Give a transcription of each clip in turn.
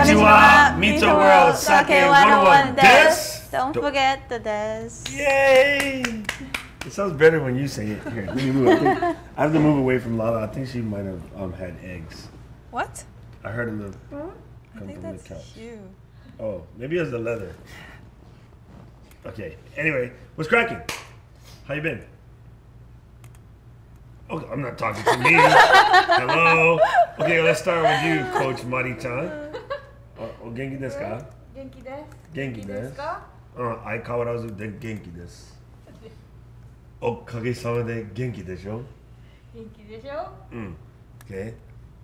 Konnichiwa, MeetoWorld, Sake 101 desu. Don't forget the desu. Yay! It sounds better when you say it. Here, let me move. I have to move away from Lala. I think she might have had eggs. What? I heard them I come think from the that's couch. you. Oh, maybe it was the leather. Okay. Anyway, what's cracking? How you been? Oh, I'm not talking to me. Hello. Okay, let's start with you, Coach Mari-chan. Oh, genki desu ka? Genki desu. Genki desu.相変わらずで元気です。おかげさまで元気でしょ? Genki desho? Okay.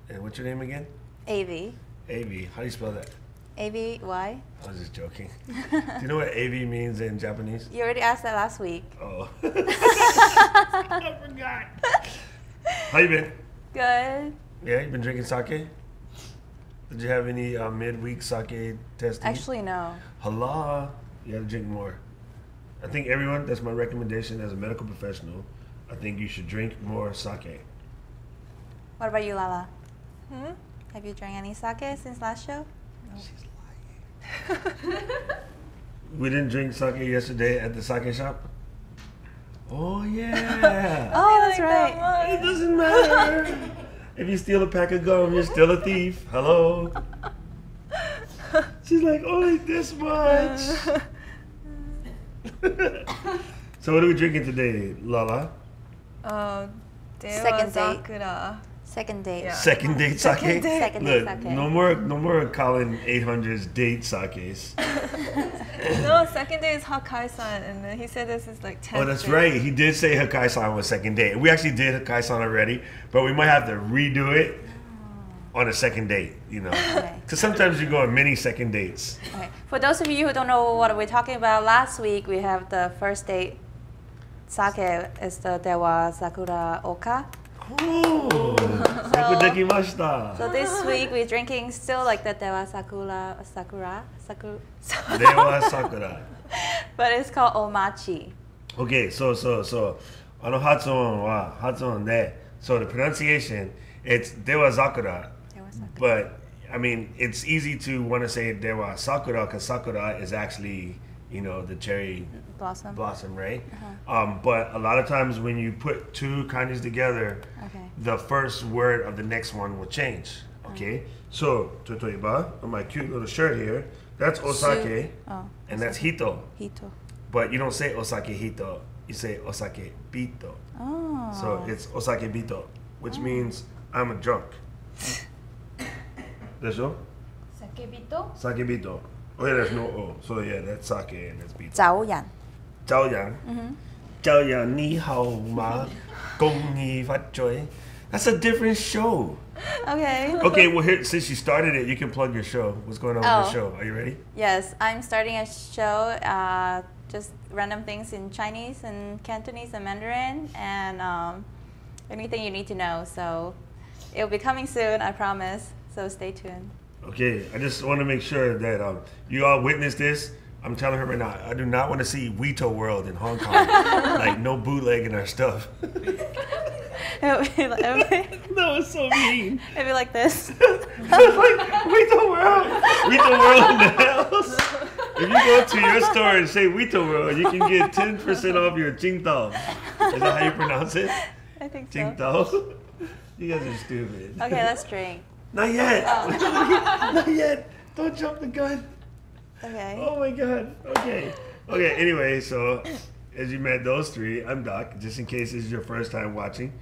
And what's your name again? AV. AV. How do you spell that? AVY? I was just joking. Do you know what AV means in Japanese? You already asked that last week. Oh. I forgot. How you been? Good. Yeah, you been drinking sake? Did you have any midweek sake testing? Actually, no. Hala. You gotta drink more. I think everyone, that's my recommendation as a medical professional, I think you should drink more sake. What about you, Lala? Have you drank any sake since last show? She's lying. We didn't drink sake yesterday at the sake shop? Oh, yeah. Oh, that's right. It doesn't matter. If you steal a pack of gum, you're still a thief. Hello. She's like, only this much. So what are we drinking today, Lala? Second date. Dewazakura. Second date. Yeah. Second date sake? Second date Look, sake. no more calling 800s date sakes. No, second day is Hakai-san, and then he said this is like 10th. Oh, that's right. He did say Hakai-san was second date. We actually did Hakai-san already, but we might have to redo it on a second date, you know. Okay. Because sometimes you go on many second dates. Okay. For those of you who don't know what we're talking about, last week we have the first date sake is the Dewazakura Oka. Oh, sakudekimashita. So this week we're drinking still like the Dewazakura Sakura, Dewa Sakura. but it's called Omachi. Okay, so あの発音は発音で so the pronunciation it's Dewazakura, but I mean it's easy to want to say Dewa Sakura because Sakura is actually, you know, the cherry blossom, right? But a lot of times when you put two kanjis together, the first word of the next one will change. Okay, so 例えば on my cute little shirt here, that's osake, and that's hito. But you don't say osake hito, you say osake bito. So it's osake bito, which means I'm a drunk. でしょ? Sakebito? Sakebito. Oh yeah, there's no O. So yeah, that's sake and that's bito. 早yan. 朝阳. 朝阳你好吗? 恭喜发财. That's a different show. Okay. Okay, well here, since you started it, you can plug your show. What's going on with your show? Are you ready? Yes, I'm starting a show, just random things in Chinese and Cantonese and Mandarin, and anything you need to know. So it'll be coming soon, I promise. So stay tuned. Okay, I just want to make sure that you all witness this. I'm telling her right now, I do not want to see MeetoWorld in Hong Kong. Like, no bootlegging our stuff. That was so mean. It'd be like this. It's like, MeetoWorld in the house. If you go to your store and say MeetoWorld, you can get 10% off your Qingdao. Is that how you pronounce it? I think so. Qingdao? You guys are stupid. Okay, let's drink. Not yet. Not yet. Don't jump the gun. Okay. Oh my God. Okay. Okay. Anyway, so as you met those three, I'm Doc. Just in case this is your first time watching,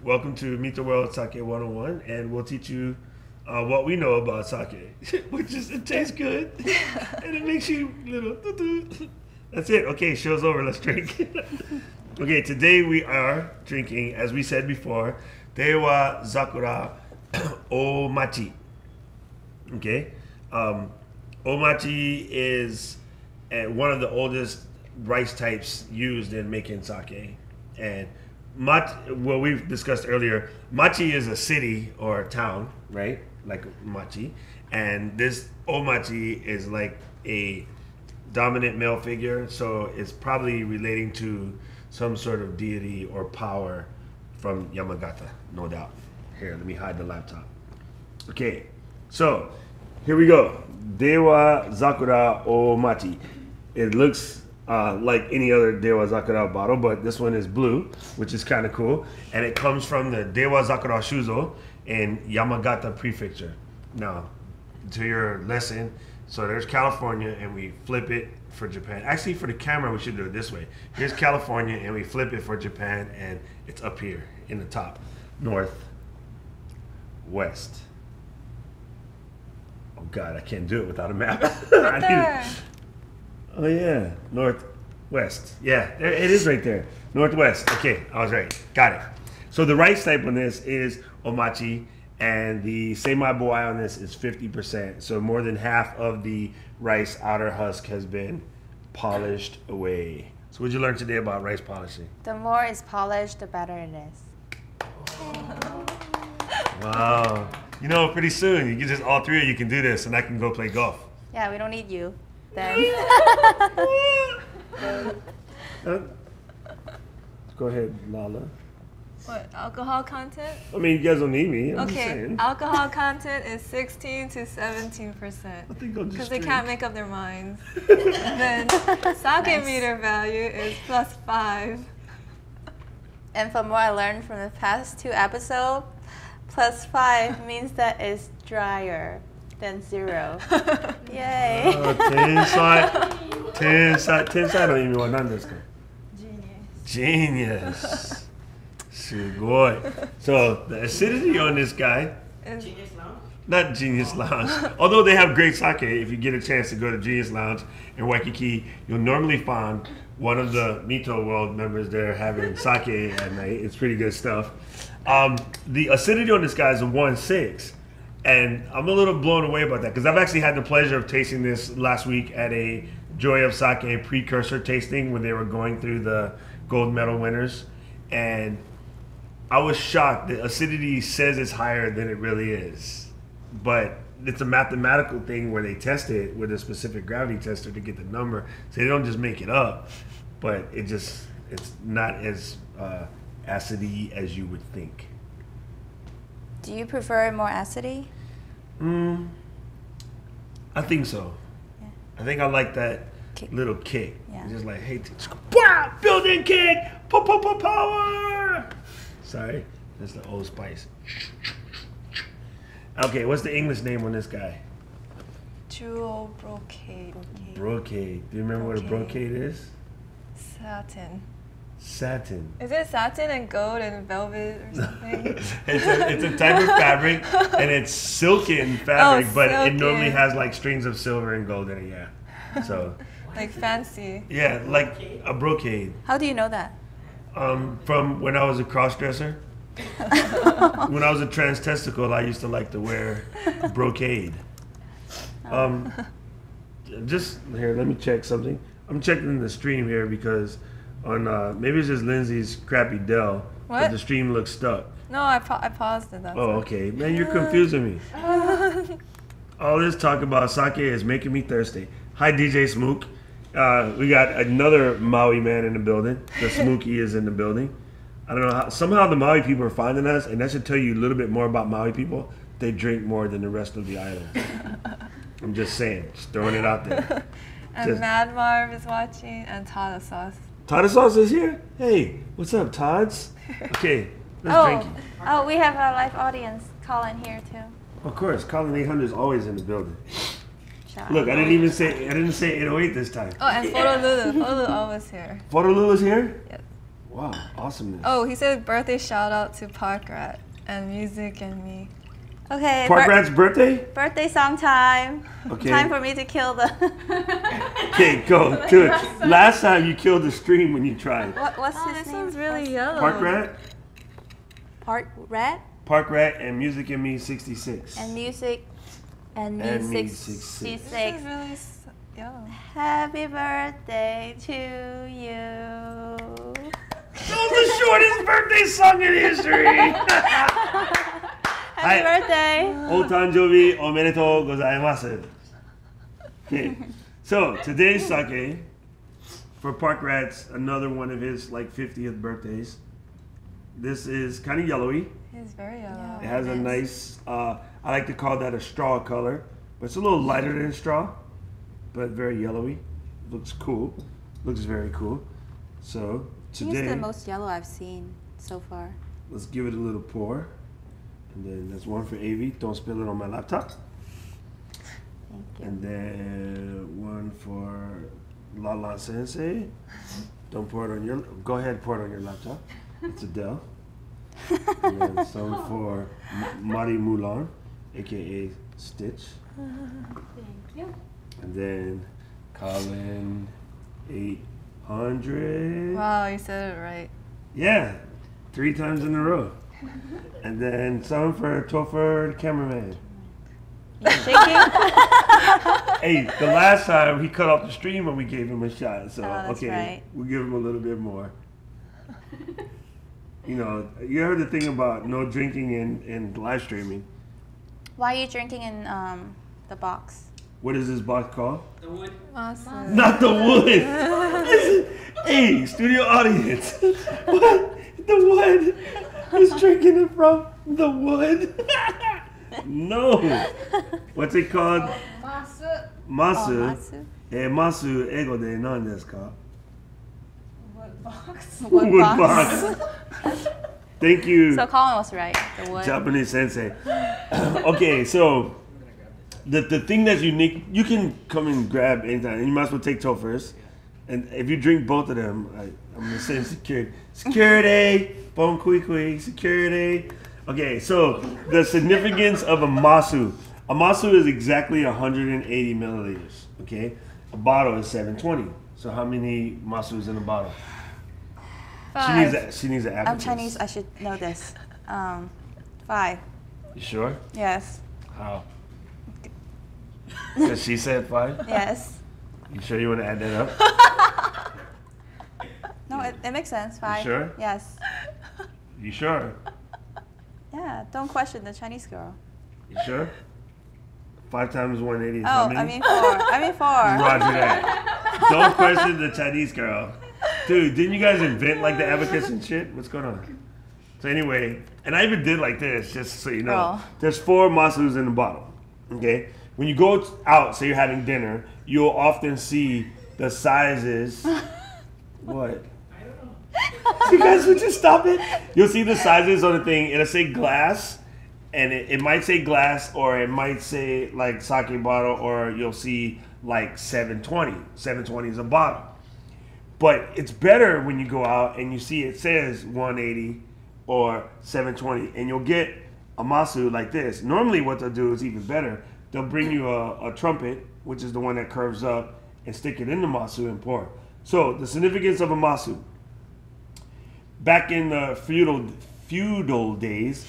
welcome to MeetoWorld Sake 101, and we'll teach you what we know about sake, which is it tastes good and it makes you little. That's it. Okay, show's over. Let's drink. Okay, today we are drinking, as we said before, Dewazakura Omachi. Okay. Omachi is one of the oldest rice types used in making sake. And what we've discussed earlier, Machi is a city or a town, right? Like Machi. And this Omachi is like a dominant male figure, so it's probably relating to some sort of deity or power from Yamagata, no doubt. Here, let me hide the laptop. Okay, so here we go. Dewazakura Omachi. It looks like any other Dewazakura bottle, but this one is blue, which is kind of cool. And it comes from the Dewazakura Shuzo in Yamagata Prefecture. Now, to your lesson, so there's California, and we flip it for Japan. Actually, for the camera, we should do it this way. Here's California, and we flip it for Japan, and it's up here in the top, north, west. Oh God, I can't do it without a map. Right there. Oh yeah, northwest. Yeah, there, it is right there. Northwest. Okay, I was right. Got it. So the rice type on this is Omachi, and the semi boy on this is 50%. So more than half of the rice outer husk has been polished away. So what did you learn today about rice polishing? The more it's polished, the better it is. Wow. You know, pretty soon you can just all three of you can do this, and I can go play golf. Yeah, we don't need you then. Go ahead, Lala. What, alcohol content? I mean, you guys don't need me. I'm just Okay, saying. alcohol content is 16 to 17%. I think I'll just Because they drink. can't make up their minds. Then sake meter value is +5. And from what I learned from the past 2 episodes, +5 means that it's drier than 0. Yay! 天才の意味は何ですか? Genius. すごい. So the acidity on this guy, not Genius Lounge, although they have great sake. If you get a chance to go to Genius Lounge in Waikiki, you'll normally find one of the MeetoWorld members there having sake at night. It's pretty good stuff. The acidity on this guy is a 1.6, and I'm a little blown away about that because I've actually had the pleasure of tasting this last week at a Joy of Sake precursor tasting when they were going through the gold medal winners, and I was shocked. The acidity says it's higher than it really is, but it's a mathematical thing where they test it with a specific gravity tester to get the number, so they don't just make it up, but it's not as acidy as you would think. Do you prefer more acidity? I think so. Yeah. I think I like that Kick. little kick. Yeah. Just like, hey, built-in kick, power. Sorry, that's the Old Spice. Okay, what's the English name on this guy? Jewel brocade. Brocade. Do you remember what a brocade is? Satin. Satin. Is it satin and gold and velvet or something? It's a type of fabric, and it's silken fabric, but it silken. normally has like strings of silver and gold in it. Yeah. So. Like fancy. Yeah, like a brocade. How do you know that? From when I was a cross-dresser. When I was a trans-testicle, I used to like to wear brocade. Just here, let me check something. I'm checking the stream here because on maybe it's just Lindsay's crappy Dell, but What? the stream looks stuck. No, I paused it. That's Oh, okay. Man, you're confusing me. All this talk about sake is making me thirsty. Hi, DJ Smook. We got another Maui man in the building. The Smooky is in the building. I don't know how. Somehow the Maui people are finding us, and that should tell you a little bit more about Maui people. They drink more than the rest of the island. I'm just saying. Just throwing it out there. And Just- Mad Marv is watching, and Tata Sauce. Todd Sauce is here? Hey, what's up, Todd's? Okay, let's drink. Oh, we have a live audience calling here too. Of course, Colin 800 is always in the building. Shout Look, out. I didn't say 808 this time. Oh, and Photolulu. Photolulu always here. Photolulu's here? Yes. Wow, awesomeness. Oh, he said birthday shout out to Park Rat and Music and Me. Okay, Park Rat's birthday? birthday song time. Okay. Time for me to kill the. Okay, go do it. Last time you killed the stream when you tried. What's Oh, his this name? one's really yellow. Park Rat? Park Rat Park Rat and Music and Me 66. and music and me And me 66. This is really yellow. Happy birthday to you. That was the shortest birthday song in history. Happy Hi. birthday. Otanjobi omedetou gozaimasu. Okay, so today's sake for Park Rat's another one of his like 50th birthdays. This is kind of yellowy. He's very yellow. It has a nice, I like to call that a straw color, but it's a little lighter than straw, but very yellowy. Looks cool. Looks very cool. So today, it's the most yellow I've seen so far. Let's give it a little pour, and then that's one for Avi. Don't spill it on my laptop. Thank you. And then one for Lala Sensei. Don't pour it on your. Go ahead, pour it on your laptop. It's Adele. And then some for Mari Mulan, aka Stitch. Thank you. And then Colin 800. Wow, you said it right. Yeah, 3 times in a row. And then some for Topher, the cameraman. You shaking? Hey, the last time he cut off the stream when we gave him a shot. So, that's okay, right. we'll give him a little bit more. You know, you heard the thing about no drinking and live streaming. Why are you drinking in the box? What is this box called? The wood. Awesome. Not the wood. Hey, studio audience. What? The wood. He's drinking it from the wood. No. What's it called? Masu. Masu. Matsu? Masu ego de nan desu ka? Wood box. Wood Wood box. box. Thank you, So Colin was right. The wood. Japanese sensei. Okay, so the thing that's unique, you can come and grab anytime, and you might as well take toe first. And if you drink both of them, I'm gonna say security. Security, bon kui kui, security. Okay, so the significance of a masu. A masu is exactly 180 milliliters. Okay, a bottle is 720. So how many masus in a bottle? 5. She needs an I'm abacus. Chinese. I should know this. 5. You sure? Yes. How? Because she said 5? Yes. You sure you want to add that up? No, it makes sense. 5. sure? Yes. You sure? Yeah. Don't question the Chinese girl. You sure? 5 times 180 is Oh, how many? I mean 4. I mean 4. Roger that. Don't question the Chinese girl. Dude, didn't you guys invent like the abacus and shit? What's going on? So anyway, and I even did like this, just so you know. Oh. There's 4 masus in the bottle, okay? When you go out, say you're having dinner, you'll often see the sizes. What? I don't know. You guys would just stop it? You'll see the sizes on the thing. It'll say glass, and it might say glass, or it might say like sake bottle, or you'll see like 720. 720 is a bottle. But it's better when you go out and you see it says 180 or 720, and you'll get a masu like this. Normally what they'll do is even better. They'll bring you a trumpet, which is the one that curves up, and stick it in the masu and pour. So the significance of a masu. Back in the feudal days,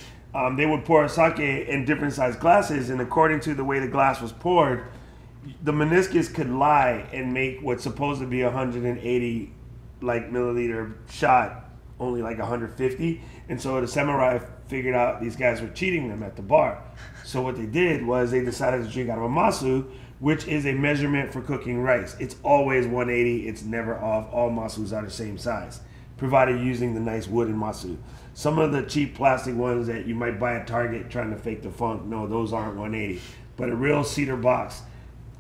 they would pour sake in different sized glasses, and according to the way the glass was poured, the meniscus could lie and make what's supposed to be 180 like milliliter shot only like 150. And so the samurai figured out these guys were cheating them at the bar. So what they did was they decided to drink out of a masu, which is a measurement for cooking rice. It's always 180. It's never off. All masus are the same size, provided using the nice wooden masu. Some of the cheap plastic ones that you might buy at Target trying to fake the funk, no, those aren't 180. But a real cedar box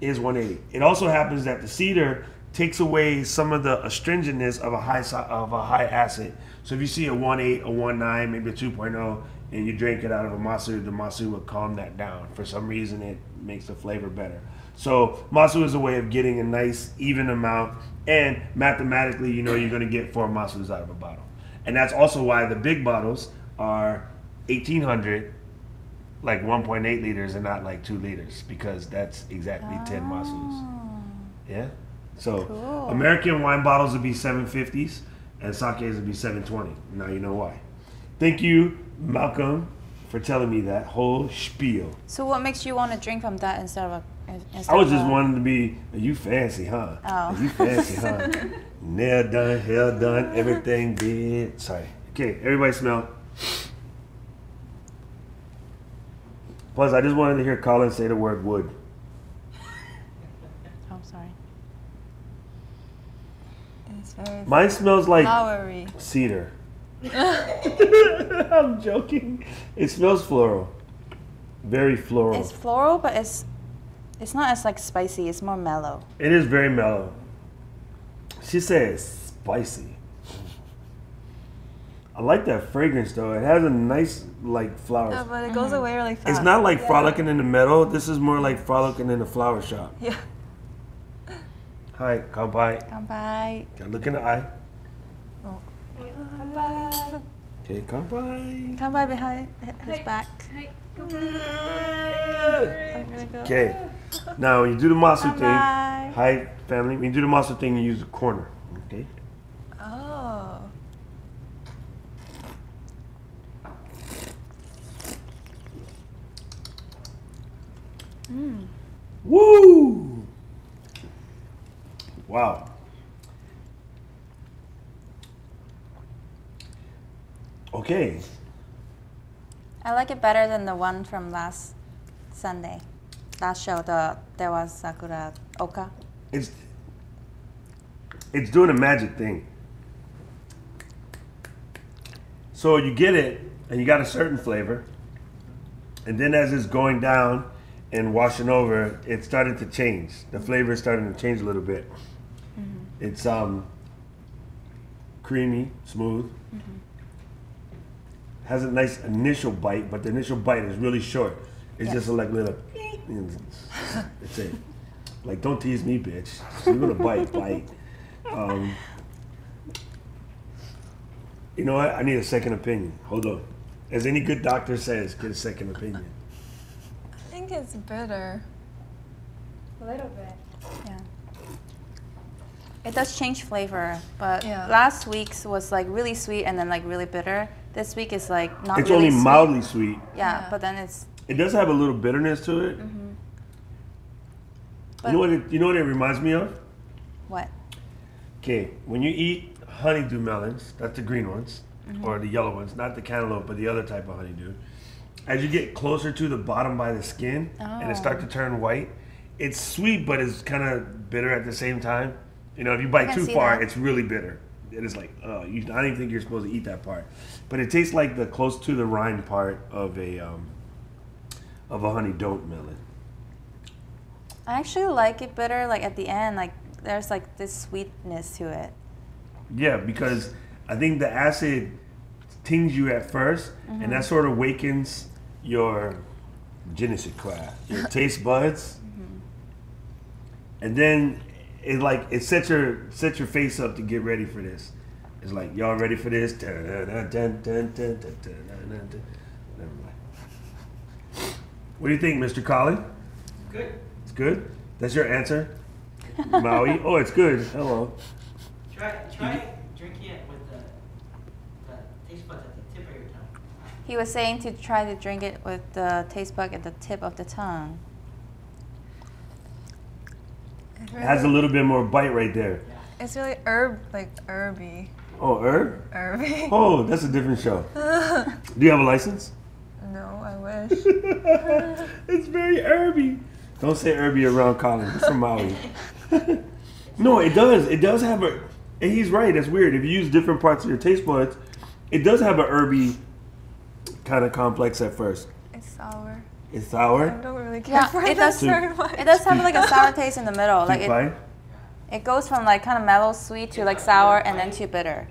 is 180. It also happens that the cedar takes away some of the astringentness of a high acid. So if you see a 1.8, a 1.9, maybe a 2.0, and you drink it out of a masu, the masu will calm that down. For some reason, it makes the flavor better. So masu is a way of getting a nice even amount, and mathematically, you know you're going to get 4 masus out of a bottle. And that's also why the big bottles are 1,800, like 1.8 liters, and not like 2 liters, because that's exactly 10 masus. Yeah. So Cool. American wine bottles would be 750s, and sakes would be 720. Now you know why. Thank you, Malcolm, for telling me that whole spiel. So what makes you want to drink from that instead of I was just wanting to be, you fancy, huh? Oh. You fancy, huh? Nail done, hair done, everything did. Sorry. Okay, everybody smell. Plus, I just wanted to hear Colin say the word wood. Oh, sorry. It's very Mine smells like flowery. cedar. I'm joking. It smells floral. Very floral. It's floral, but it's It's not as like spicy. It's more mellow. It is very mellow. She says spicy. I like that fragrance though. It has a nice like flowers. Yeah, but it goes away really fast. It's not like frolicking in the meadow. This is more like frolicking in a flower shop. Yeah. Hi, kanpai. Kanpai. Gotta look in the eye. Oh. Kanpai. Okay, kanpai. Kanpai behind his back. Okay. Now when you do the masu thing, Kanpai. hi family. When you do the masu thing, you use a corner. Okay. Oh. Woo! Wow. Okay. I like it better than the one from last Sunday. Last show, the Dewazakura Oka. It's doing a magic thing. So you get it, and you got a certain flavor, and then as it's going down and washing over, it's starting to change. The flavor is starting to change a little bit. It's creamy, smooth. Has a nice initial bite, but the initial bite is really short. It's just like little. That's it. Like, don't tease me, bitch. You're gonna bite. You know what? I need a second opinion. Hold on. As any good doctor says, get a second opinion. I think it's bitter. A little bit. Yeah. It does change flavor, but Yeah. last week's was like really sweet and then like really bitter. This week is like not It's really only sweet. mildly sweet. Yeah, but then it's It does have a little bitterness to it. But- You know what it reminds me of? what? Okay, when you eat honeydew melons, that's the green ones, or the yellow ones, not the cantaloupe, but the other type of honeydew. As you get closer to the bottom by the skin, and it starts to turn white, it's sweet, but it's kind of bitter at the same time. You know, if you bite can too see far, that. it's really bitter. It is like, I don't even think you're supposed to eat that part. But it tastes like the close to the rind part of a honey don't melon. I actually like it bitter. Like at the end, like there's like this sweetness to it. Yeah, because I think the acid tings you at first, and that sort of wakens your je ne sais quoi, your taste buds, and then it sets your face up to get ready for this. It's like, y'all ready for this? Never mind. What do you think, Mr. Colin? Good. It's good. That's your answer, Maui. Oh, it's good. Hello. Try drinking it with the taste buds at the tip of your tongue. He was saying to try to drink it with the taste bud at the tip of the tongue. It's It has a little bit more bite right there. It's really herby. Oh, herb? Herby. Oh, that's a different show. Do you have a license? No, I wish. It's very herby. Don't say herby around Colin. He's from Maui. No, it does. It does have a. And he's right. It's weird. If you use different parts of your taste buds, it does have a herby kind of complex at first. It's sour. It's I sour. don't really care Yeah, for it it does- very much. It does have like a sour taste in the middle. Like Too fine. it goes from like kind of mellow sweet to like sour and then to bitter.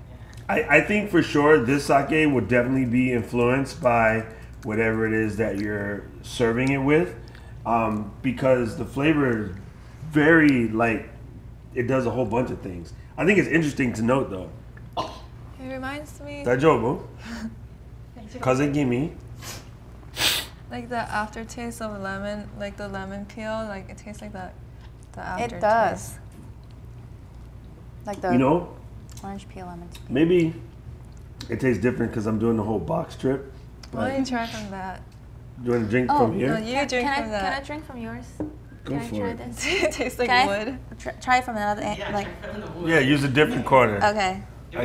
I think for sure this sake would definitely be influenced by whatever it is that you're serving it with, because the flavor is very like it does a whole bunch of things. I think it's interesting to note though. It reminds me Dajobu, kaze gimme. like the aftertaste of lemon, like the lemon peel. Like it tastes like that. The aftertaste. It does. Like the You know, orange peel lemon. maybe it tastes different because I'm doing the whole box trip. Why don't you try from that? Do you want to drink Oh, from No, here? you drink from Can I that. drink from yours? Go Can I for try it. this? it tastes like Can wood. Try it from another end. Yeah, Like try from the wood. Yeah, use a different corner. okay. Yeah.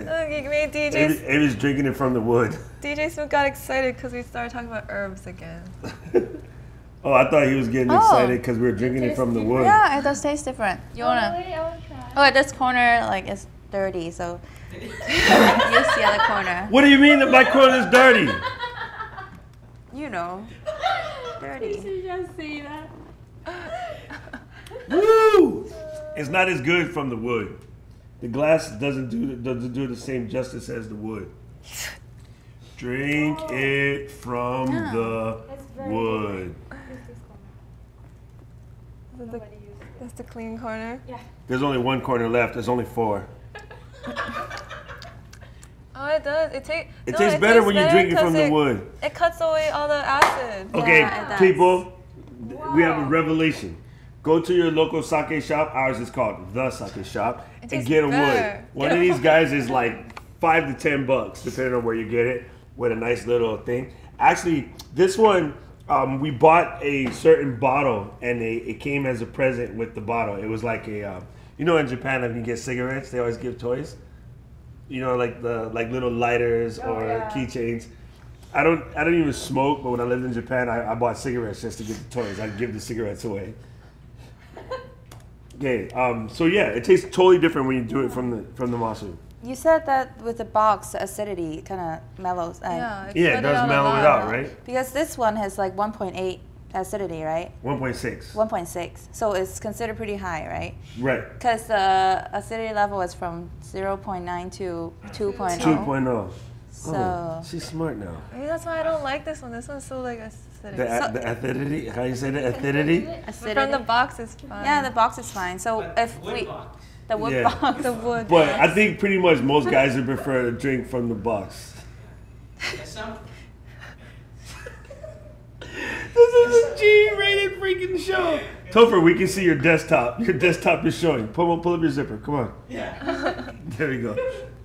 Look, you made DJ's Ava's drinking it from the wood. DJ Smith got excited because we started talking about herbs again. Oh, I thought he was getting Oh. excited because we were drinking it from the wood. Yeah, it does taste different. You wanna? Oh, this corner like is dirty, so use the other corner. What do you mean that my corner's dirty? You know, party. You just see that. Woo! It's not as good from the wood. The glass doesn't do the same justice as the wood. Drink it from the wood. That's the clean corner. Yeah. There's only one corner left. There's only 4. Oh, it does. It tastes better when you drink it from the wood. It cuts away all the acid. Okay, Yeah, it does. people, we have a revelation. Go to your local sake shop. Ours is called The Sake Shop. And tastes get a better. wood. One of these guys is like $5 to $10, depending on where you get it, with a nice little thing. Actually, this one, we bought a certain bottle, and it came as a present with the bottle. It was like a, you know, in Japan, if you get cigarettes, they always give toys. You know, like little lighters or keychains. I don't even smoke, but when I lived in Japan, I bought cigarettes just to get the toys. I'd give the cigarettes away. Okay, so yeah, it tastes totally different when you do it from the masu. You said that with the box, the acidity kind of mellows. Yeah, Yeah, it does mellow it out, right? Because this one has like 1.8 acidity, right? 1.6. 1.6. So it's considered pretty high, right? Right. Because the acidity level is from 0.9 to 2.0. 2.0. So Oh, she's smart now. Maybe that's why I don't like this one. This one's so like acidic. The acidity? How you say the acidity? acidity. From the box is fine. Yeah, the box is fine. So But if wood we box. the wood Yeah. box, The wood. But I think pretty much most guys would prefer to drink from the box. There's some. This is a G-rated freaking show. Topher, we can see your desktop. Your desktop is showing. Pull up your zipper. Come on. Yeah. There we go.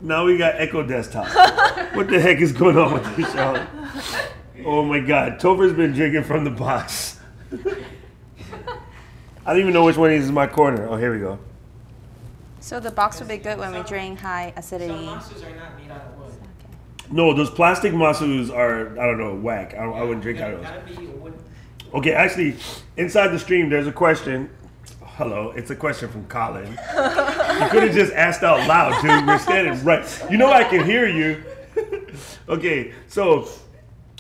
Now we got Echo Desktop. What the heck is going on with this show? Oh my God. Topher's been drinking from the box. I don't even know which one is in my corner. Oh, here we go. so the box would be good when we drink high acidity. Some masus are not made out of wood. No, those plastic masus are, I don't know, whack. I wouldn't drink out of those. Gotta be a wood. Okay, actually, inside the stream, there's a question. Hello, it's a question from Colin. You could have just asked out loud, dude. We're standing right. You know I can hear you. Okay, so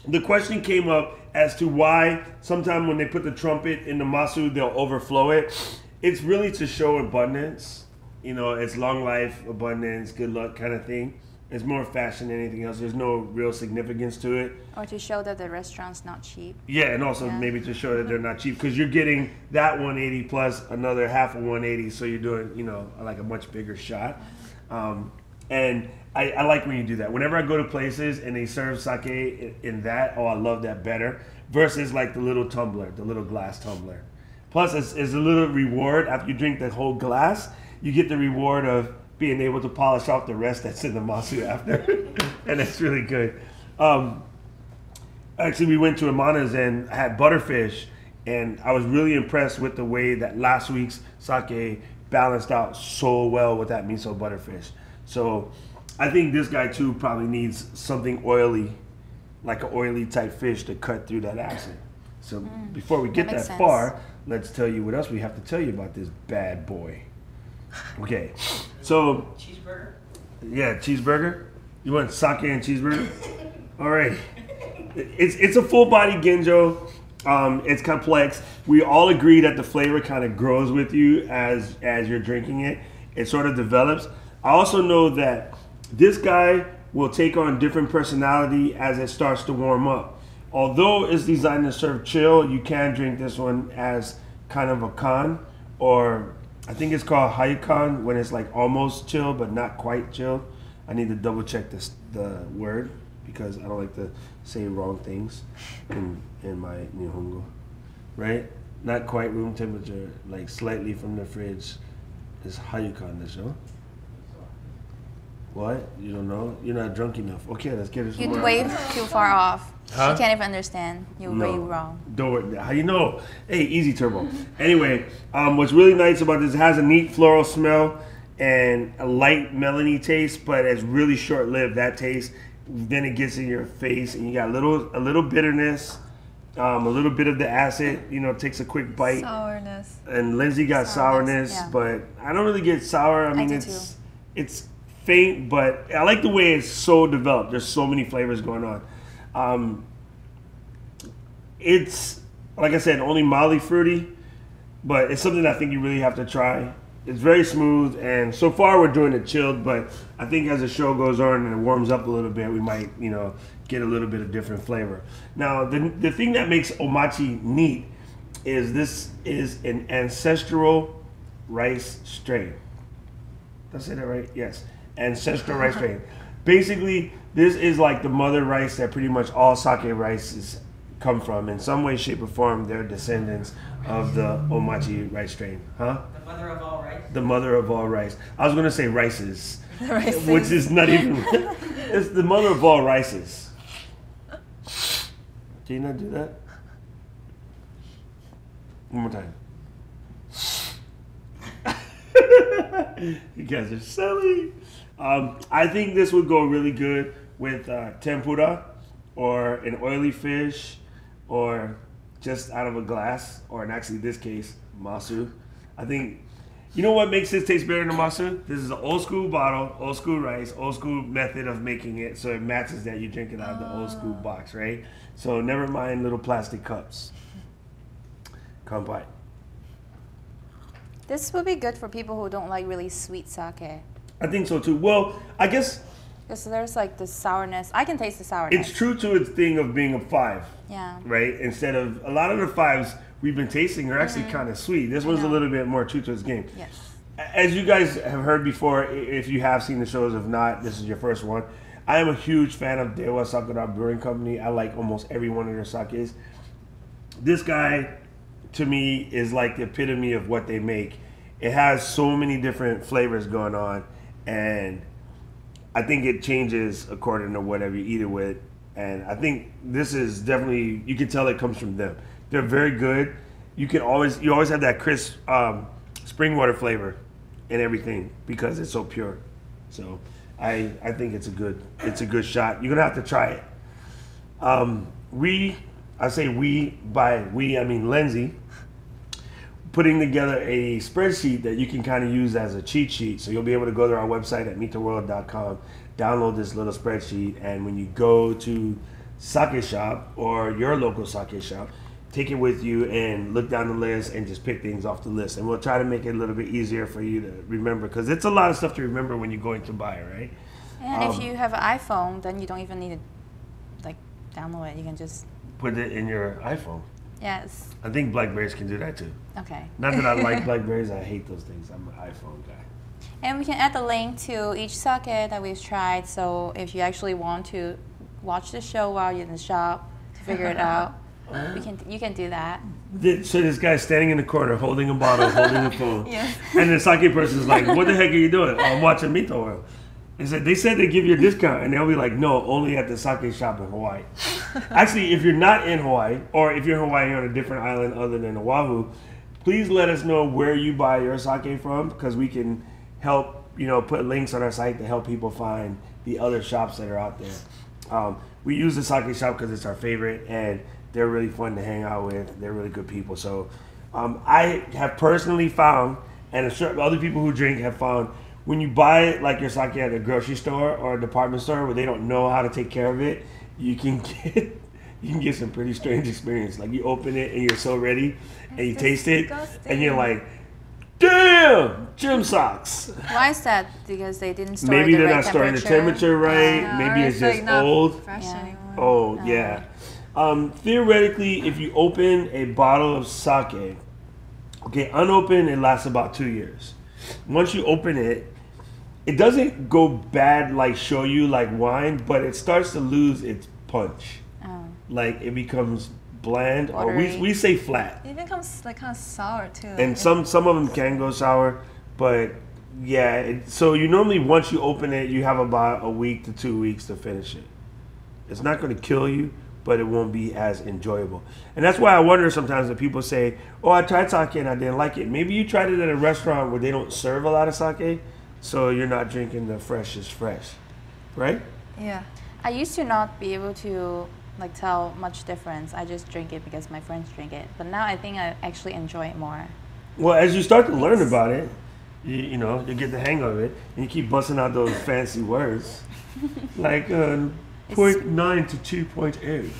the question came up as to why sometimes when they put the trumpet in the masu, they'll overflow it. It's really to show abundance. You know, it's long life, abundance, good luck kind of thing. It's more fashion than anything else. There's no real significance to it. Or to show that the restaurant's not cheap. Yeah, and also maybe to show that they're not cheap because you're getting that 180 plus another half of 180, so you're doing, you know, like a much bigger shot. And I like when you do that. Whenever I go to places and they serve sake in that, I love that better versus like the little tumbler, the little glass tumbler. Plus, it's a little reward after you drink the whole glass. You get the reward of being able to polish off the rest that's in the masu after, and it's really good. Actually, we went to Amana's and had butterfish, and I was really impressed with the way that last week's sake balanced out so well with that miso butterfish. So I think this guy too probably needs something oily, like an oily type fish to cut through that acid. So before we get that far, let's tell you what else we have to tell you about this bad boy. Okay, so Cheeseburger? yeah, cheeseburger. You want sake and cheeseburger? All right. It's a full body ginjo. It's complex. We all agree that the flavor kind of grows with you as you're drinking it. It sort of develops. I also know that this guy will take on different personality as it starts to warm up. Although it's designed to serve chill, you can drink this one as kind of a kan, or I think it's called Hayukan when it's like almost chill but not quite chill. I need to double check the word because I don't like to say wrong things in my Nihongo. Right? Not quite room temperature, like slightly from the fridge is Hayukan desho. What? You don't know? You're not drunk enough. Okay, let's get it. You'd way too far off. Huh? She can't even understand. You're way wrong. Don't worry. How you know? Hey, easy turbo. Anyway, what's really nice about this, it has a neat floral smell and a light melony taste, but it's really short lived, that taste. Then it gets in your face and you got a little bitterness, a little bit of the acid, you know, it takes a quick bite. Sourness. And Lindsay got sourness, yeah. but I don't really get sour. I mean, do it's faint, but I like the way it's so developed. There's so many flavors going on. It's like I said, only mildly fruity, but it's something I think you really have to try. It's very smooth, and so far we're doing it chilled, but I think as the show goes on and it warms up a little bit, we might, get a little bit of different flavor. Now, the thing that makes Omachi neat is this is an ancestral rice strain. Did I say that right? Yes. Ancestral rice strain. Basically, this is like the mother rice that pretty much all sake rices come from. In some way, shape, or form, they're descendants of the Omachi rice strain. Huh? The mother of all rice? The mother of all rice. I was going to say rices, Rices. which is not even... It's the mother of all rices. Can you not do that? One more time. You guys are silly. I think this would go really good with tempura or an oily fish or just out of a glass, or in actually this case, masu. I think, you know what makes this taste better than masu? This is an old school bottle, old school rice, old school method of making it, so it matches that you drink it out of the old school box, right? So never mind little plastic cups. Kanpai. This would be good for people who don't like really sweet sake. I think so too. Well, I guess Because there's like the sourness. I can taste the sourness. it's true to its thing of being a 5, Yeah. right? Instead of a lot of the 5s we've been tasting are actually kind of sweet. This one's a know. little bit more true to its game. Yes. As you guys have heard before, if you have seen the shows, if not, this is your first one. I am a huge fan of Dewazakura Brewing Company. I like almost every one of their sakes. This guy, to me, is like the epitome of what they make. It has so many different flavors going on, and I think it changes according to whatever you eat it with. And I think this is definitely, you can tell it comes from them. They're very good. You always have that crisp spring water flavor in everything because it's so pure. So I think it's a good shot. You're gonna have to try it. I say we, by we I mean Lindsay, putting together a spreadsheet that you can kind of use as a cheat sheet. So you'll be able to go to our website at MeetoWorld.com, download this little spreadsheet, and when you go to sake shop or your local sake shop, take it with you and look down the list and just pick things off the list. And we'll try to make it a little bit easier for you to remember, because it's a lot of stuff to remember when you're going to buy, right? And if you have an iPhone, then you don't even need to like download it. You can just Put it in your iPhone. yes. I think Blackberries can do that too. Okay. Not that I like Blackberries, I hate those things. I'm an iPhone guy. And we can add the link to each sake that we've tried. So if you actually want to watch the show while you're in the shop to figure it out, you can do that. So this guy's standing in the corner holding a bottle, holding a phone. Yes. And the sake person's like, what the heck are you doing? Oh, I'm watching MeetoWorld. They said they give you a discount, and they'll be like, no, only at the sake shop in Hawaii. Actually, if you're not in Hawaii, or if you're in Hawaii on a different island other than Oahu, please let us know where you buy your sake from, because we can help, put links on our site to help people find the other shops that are out there. We use the sake shop because it's our favorite, and they're really fun to hang out with. They're really good people. So I have personally found, and I'm sure other people who drink have found, when you buy like your sake at a grocery store or a department store where they don't know how to take care of it, you can get some pretty strange experience. Like you open it and you're so ready, and you taste it, and you're like, damn, gym socks. Why is that? Because they didn't store Maybe the they're right not storing the temperature right. Maybe Or it's like just not old. fresh Yeah. anymore. Oh, yeah. Theoretically, if you open a bottle of sake, okay, unopened, it lasts about 2 years. Once you open it, it doesn't go bad like shoyu, like wine, but it starts to lose its punch. Oh. Like it becomes bland, or Watery. we say flat. It becomes like kind of sour too. And some of them can go sour, but yeah. So you normally, once you open it, you have about a week to 2 weeks to finish it. It's not going to kill you, but it won't be as enjoyable. And that's why I wonder sometimes when people say, "Oh, I tried sake and I didn't like it." Maybe you tried it at a restaurant where they don't serve a lot of sake, so you're not drinking the freshest fresh, right? Yeah. I used to not be able to like tell much difference. I just drink it because my friends drink it. But now I think I actually enjoy it more. Well, as you start to learn about it, you get the hang of it, and you keep busting out those fancy words, like 0.9 to 2.0.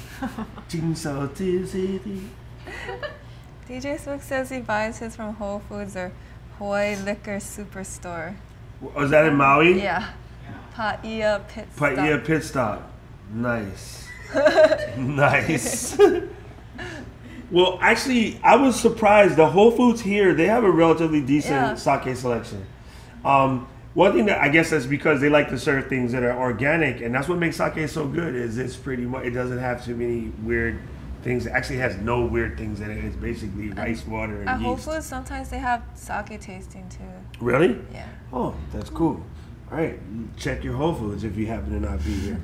DJ Swook says he buys his from Whole Foods or Hawaii Liquor Superstore. Was that in Maui? Yeah. Paia Pit Stop. Paia Pit Stop. Nice. Nice. Well, actually, I was surprised. The Whole Foods here, they have a relatively decent sake selection. One thing that I guess that's because they like to serve things that are organic, and that's what makes sake so good. Is it's pretty much, it doesn't have too many weird things. It actually has no weird things in it. It's basically rice water and At yeast. Whole Foods, sometimes they have sake tasting too. Really? Yeah. Oh, that's cool. All right, check your Whole Foods if you happen to not be here.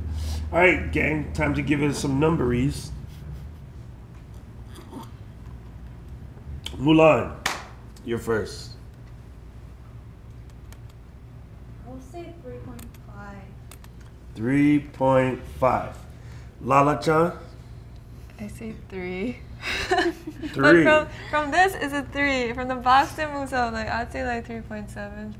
All right, gang, time to give it some numberies. Mulan, you're first. I'll say 3.5. 3.5. Lala-chan? I say 3. 3. But from this is a 3. From the box it moves out, like I'd say like 3.7.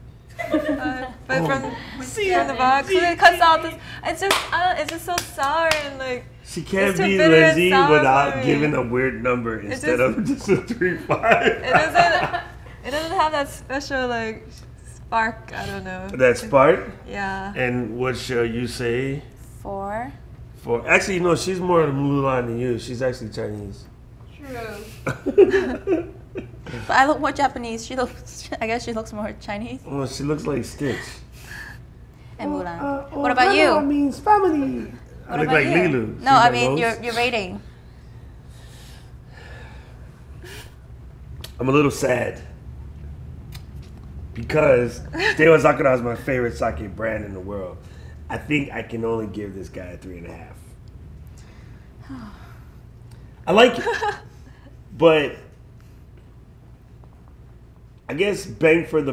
But from the box, it cuts out this. It's just it's just so sour and like. She can't it's too be bitter and Lizzie sour without for me. giving a weird number instead of just a 3.5. It doesn't have that special like spark. I don't know. That spark? Yeah. And what shall you say? 4. Actually, no, she's more of Mulan than you. She's actually Chinese. True. But I look more Japanese. She looks. I guess she looks more Chinese. Well, she looks like Stitch. And Mulan. What about you? That means family. I What look about like you? Lulu. No, I mean your rating. I'm a little sad because Dewazakura is my favorite sake brand in the world. I think I can only give this guy a 3.5. I like it, but I guess bang for the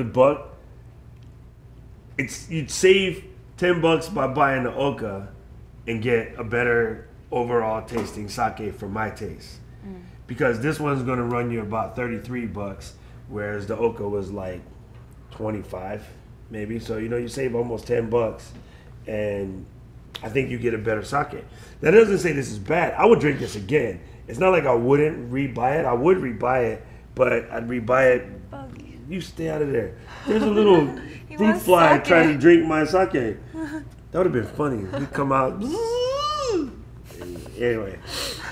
buck. You'd save $10 by buying the Oka and get a better overall tasting sake for my taste. Because this one's gonna run you about $33, whereas the Oka was like 25, maybe. So you save almost $10, and I think you get a better sake. That doesn't say this is bad. I would drink this again. It's not like I wouldn't rebuy it. I would rebuy it, but I'd rebuy it. You stay out of there. There's a little fruit fly trying to drink my sake. That would have been funny. He'd come out. Anyway,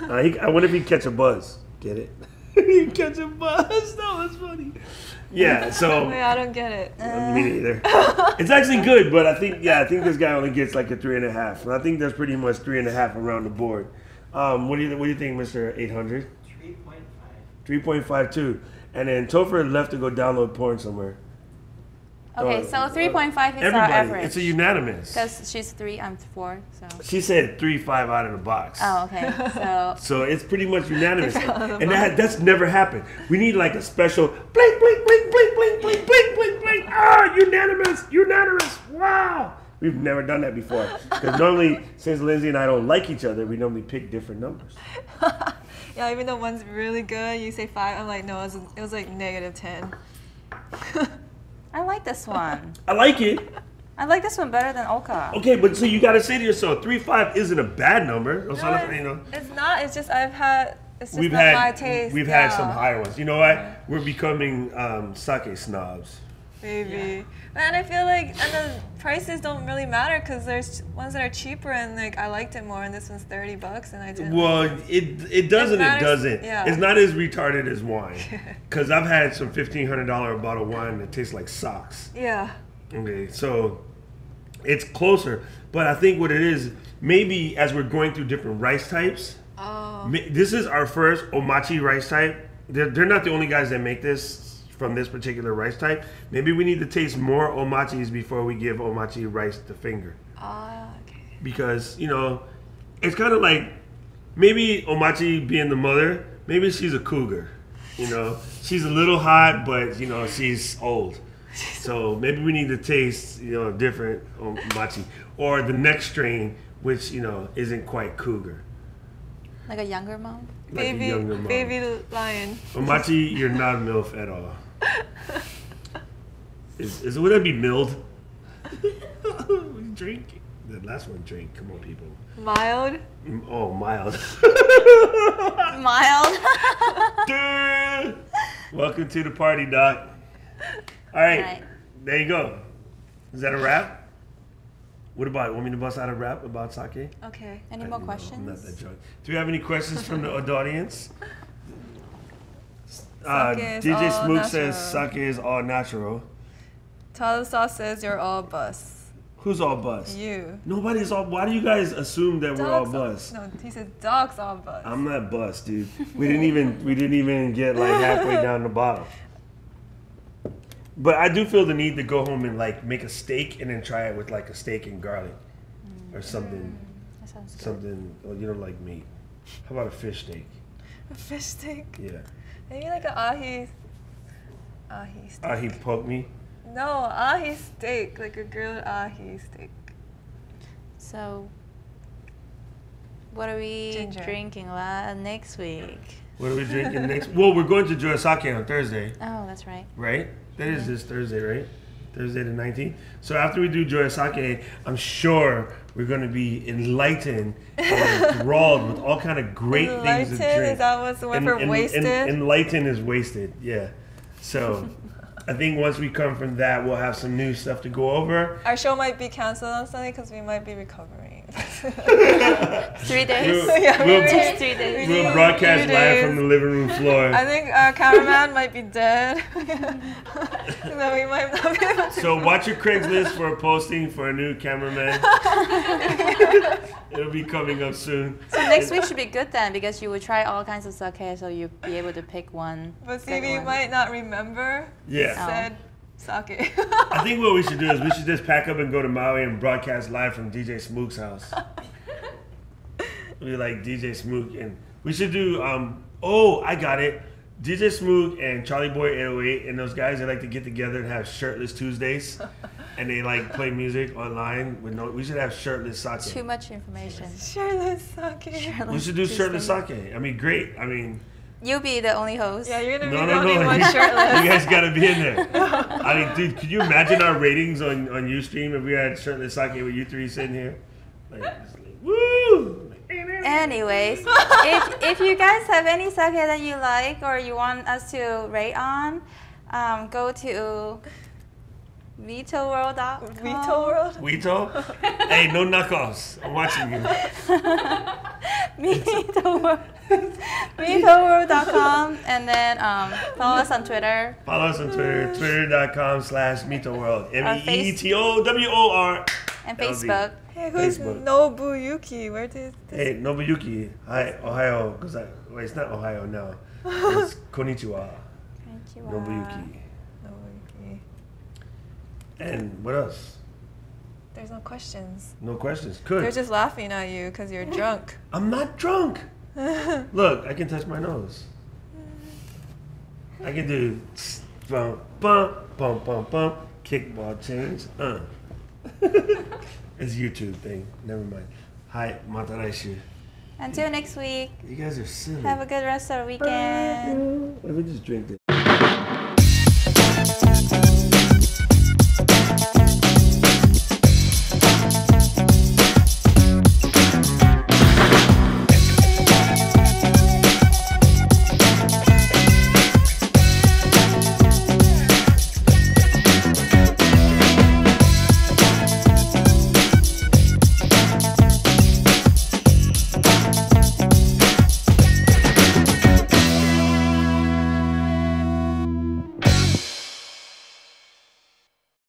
I wonder if he'd catch a buzz. Get it? He'd catch a buzz. That was funny. Yeah, so. Wait, I don't get it. Me neither. It's actually good, but I think this guy only gets like a 3.5. And I think that's pretty much 3.5 around the board. What do you think, Mr. 800? 3.5. 3.5 too. And then Topher left to go download porn somewhere. Okay, so 3.5 is our Everybody, average. it's a unanimous. Because she's 3, I'm 4, so. She said 3.5 out of the box. Oh, okay. So. So it's pretty much unanimous. And that's never happened. We need like a special blink, blink, blink, blink, blink, blink, blink, blink, blink. Ah, unanimous, unanimous. Wow. We've never done that before. Because normally, since Lindsay and I don't like each other, we normally pick different numbers. Yeah, even though one's really good, you say 5. I'm like, no, it was like -10. I like this one. I like it. I like this one better than Oka. Okay, but so you got to say to yourself, 3.5 isn't a bad number. No, it's not. It's just it's just We've not had my taste. We've had some higher ones. You know what? We're becoming sake snobs. Maybe. And I feel like the prices don't really matter because there's ones that are cheaper and like I liked it more and this one's $30 and I didn't. Well, it doesn't. It doesn't. Yeah. It's not as retarded as wine. Because I've had some $1,500 bottle of wine that tastes like socks. Yeah. Okay, so it's closer. But I think what it is, maybe as we're going through different rice types, this is our first Omachi rice type. They're not the only guys that make this from this particular rice type. Maybe we need to taste more Omachis before we give Omachi rice the finger. Okay. Because, it's kind of like maybe Omachi being the mother, maybe she's a cougar. She's a little hot, but, she's old. So maybe we need to taste, different Omachi. Or the next strain, which, isn't quite cougar. Like a younger mom? Like a younger mom. Baby lion. Omachi, you're not MILF at all. Would that be milled? Drinking. the last one drink. Come on, people. Mild. Oh, mild. Mild. Dude. Welcome to the party, Doc. All right. There you go. Is that a wrap? What about, want me to bust out a rap about sake? Okay. Any more questions? I'm not that drunk. Do we have any questions from the audience? Sake is DJ all Smook says natural. sake is all natural. Tyler Sauce says you're all bus. Who's all bus? You. Nobody's all. Why do you guys assume that we're all bus? No, he said dogs all bus. I'm not bus, dude. We didn't even get like halfway down the bottle. But I do feel the need to go home and like make a steak and then try it with like a steak and garlic or something. That sounds good. Something. Oh, you don't like meat. How about a fish steak? A fish steak. Yeah. Maybe like an ahi steak. He poked me. No, ahi steak, like a grilled ahi steak. So, what are we Ginger. drinking next week? What are we drinking next? Well, we're going to Dewazakura on Thursday, Oh, that's right. right? That is this Thursday, right? Thursday the 19th. So after we do Dewazakura, I'm sure we're going to be enlightened and enthralled with all kind of great things to drink. Is that what's the word for wasted? Enlightened is wasted, yeah. So I think once we come from that, we'll have some new stuff to go over. Our show might be canceled on Sunday because we might be recovering. 3 days. Just 3 days. We'll broadcast 3 live days. from the living room floor. I think our cameraman might be dead. So we might not be able to. So watch your Craigslist for a posting for a new cameraman. It'll be coming up soon. So next week should be good then, because you will try all kinds of sake, so you'll be able to pick one. But good Stevie one. might not remember. Yeah. Said sake. I think what we should do is we should just pack up and go to Maui and broadcast live from DJ Smook's house. We like DJ Smook, and we should do, oh, I got it. DJ Smook and Charlie Boy 808 and those guys, they like to get together and have shirtless Tuesdays. And they like play music online with no, we should have shirtless sake. Too much information. Shirtless sake. We should do shirtless sake. I mean, great. I mean, You'll be the only host. Yeah, you're gonna be no, the no, only no. one You shirtless. guys gotta be in there. I mean, dude, could you imagine our ratings on Ustream if we had shirtless sake with you three sitting here? Like, just like woo! Anyways, if you guys have any sake that you like or you want us to rate on, go to MeetoWorld.com. MeetoWorld? Weeto? Hey, no knockoffs. I'm watching you. MeetoWorld.com, and then follow us on Twitter. Follow us on Twitter, twitter.com/MeetoWorld. Our MEETOWOR. And Facebook. Hey, who's Facebook. Nobuyuki? Where did this? Hey, Nobuyuki. Hi, Ohio. Wait, it's not Ohio now. It's Konnichiwa. Nobuyuki. Nobuyuki. And what else? There's no questions. No questions. They're Good. just laughing at you because you're drunk. I'm not drunk. Look, I can touch my nose. I can do bump, bump, bump, bump, bump, kickball change. It's a YouTube thing. Never mind. Hi, Mataraishu. Until next week. You guys are silly. Have a good rest of the weekend. Let me just drink this.